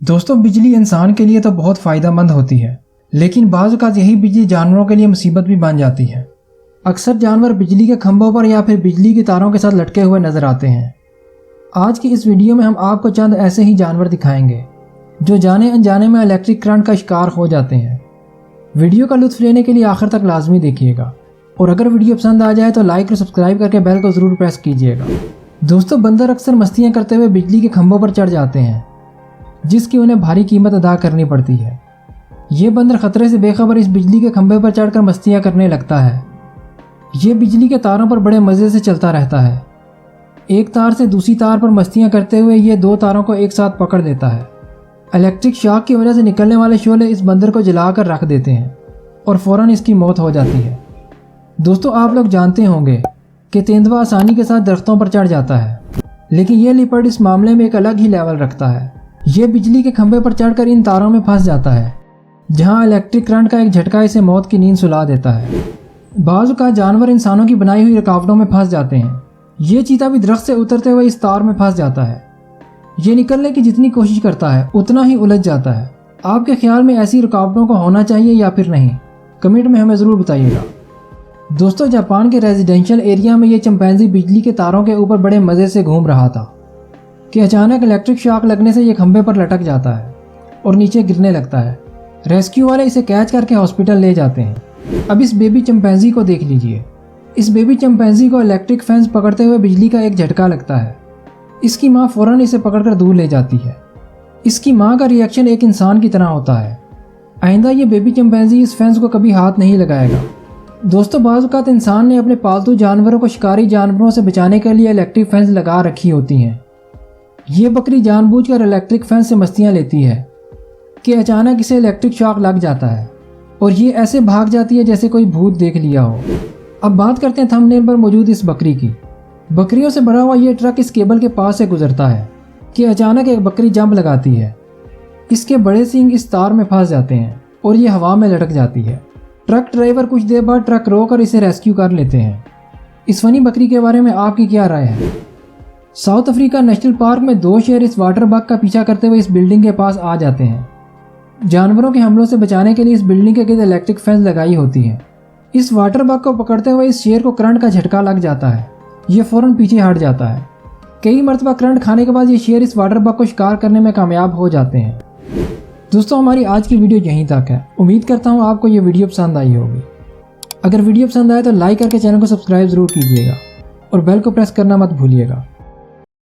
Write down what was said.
दोस्तों, बिजली इंसान के लिए तो बहुत फ़ायदा मंद होती है, लेकिन बाज़ औक़ात यही बिजली जानवरों के लिए मुसीबत भी बन जाती है। अक्सर जानवर बिजली के खंभों पर या फिर बिजली की तारों के साथ लटके हुए नज़र आते हैं। आज की इस वीडियो में हम आपको चंद ऐसे ही जानवर दिखाएंगे जो जाने अनजाने में इलेक्ट्रिक करंट का शिकार हो जाते हैं। वीडियो का लुत्फ़ लेने के लिए आखिर तक लाजमी देखिएगा, और अगर वीडियो पसंद आ जाए तो लाइक और सब्सक्राइब करके बेल को ज़रूर प्रेस कीजिएगा। दोस्तों, बंदर अक्सर मस्तियाँ करते हुए बिजली के खंभों पर चढ़ जाते हैं, जिसकी उन्हें भारी कीमत अदा करनी पड़ती है। ये बंदर खतरे से बेखबर इस बिजली के खंभे पर चढ़कर मस्तियाँ करने लगता है। ये बिजली के तारों पर बड़े मज़े से चलता रहता है। एक तार से दूसरी तार पर मस्तियाँ करते हुए ये दो तारों को एक साथ पकड़ देता है। इलेक्ट्रिक शॉक की वजह से निकलने वाले शोले इस बंदर को जला कर रख देते हैं और फ़ौरन इसकी मौत हो जाती है। दोस्तों, आप लोग जानते होंगे कि तेंदुआ आसानी के साथ दरख्तों पर चढ़ जाता है, लेकिन ये लिपर्ड इस मामले में एक अलग ही लेवल रखता है। ये बिजली के खंभे पर चढ़कर इन तारों में फंस जाता है, जहां इलेक्ट्रिक करंट का एक झटका इसे मौत की नींद सुला देता है। बाज़ औक़ात जानवर इंसानों की बनाई हुई रुकावटों में फंस जाते हैं। ये चीता भी दरख्त से उतरते हुए इस तार में फंस जाता है। ये निकलने की जितनी कोशिश करता है उतना ही उलझ जाता है। आपके ख्याल में ऐसी रुकावटों को होना चाहिए या फिर नहीं? कमेंट में हमें ज़रूर बताइएगा। दोस्तों, जापान के रेजिडेंशियल एरिया में ये चिंपैंजी बिजली के तारों के ऊपर बड़े मज़े से घूम रहा था कि अचानक इलेक्ट्रिक शॉक लगने से ये खंभे पर लटक जाता है और नीचे गिरने लगता है। रेस्क्यू वाले इसे कैच करके हॉस्पिटल ले जाते हैं। अब इस बेबी चिंपैंजी को देख लीजिए। इस बेबी चिंपैंजी को इलेक्ट्रिक फेंस पकड़ते हुए बिजली का एक झटका लगता है। इसकी माँ फ़ौरन इसे पकड़कर दूर ले जाती है। इसकी माँ का रिएक्शन एक इंसान की तरह होता है। आइंदा ये बेबी चिंपैंजी इस फेंस को कभी हाथ नहीं लगाएगा। दोस्तों, बाज़ औक़ात इंसान ने अपने पालतू जानवरों को शिकारी जानवरों से बचाने के लिए इलेक्ट्रिक फेंस लगा रखी होती हैं। ये बकरी जानबूझकर इलेक्ट्रिक फेंस से मस्तियाँ लेती है कि अचानक इसे इलेक्ट्रिक शॉक लग जाता है और ये ऐसे भाग जाती है जैसे कोई भूत देख लिया हो। अब बात करते हैं थंबनेल पर मौजूद इस बकरी की। बकरियों से भरा हुआ ये ट्रक इस केबल के पास से गुजरता है कि अचानक एक बकरी जंप लगाती है। इसके बड़े सींग इस तार में फंस जाते हैं और ये हवा में लटक जाती है। ट्रक ड्राइवर कुछ देर बाद ट्रक रोक इसे रेस्क्यू कर लेते हैं। इस फनी बकरी के बारे में आपकी क्या राय है? साउथ अफ्रीका नेशनल पार्क में दो शेर इस वाटर बग का पीछा करते हुए इस बिल्डिंग के पास आ जाते हैं। जानवरों के हमलों से बचाने के लिए इस बिल्डिंग के गिर्द इलेक्ट्रिक फेंस लगाई होती है। इस वाटर बग को पकड़ते हुए इस शेर को करंट का झटका लग जाता है। ये फ़ौरन पीछे हट जाता है। कई मरतबा करंट खाने के बाद ये शेर इस वाटर बग को शिकार करने में कामयाब हो जाते हैं। दोस्तों, हमारी आज की वीडियो यहीं तक है। उम्मीद करता हूँ आपको ये वीडियो पसंद आई होगी। अगर वीडियो पसंद आए तो लाइक करके चैनल को सब्सक्राइब ज़रूर कीजिएगा और बेल को प्रेस करना मत भूलिएगा।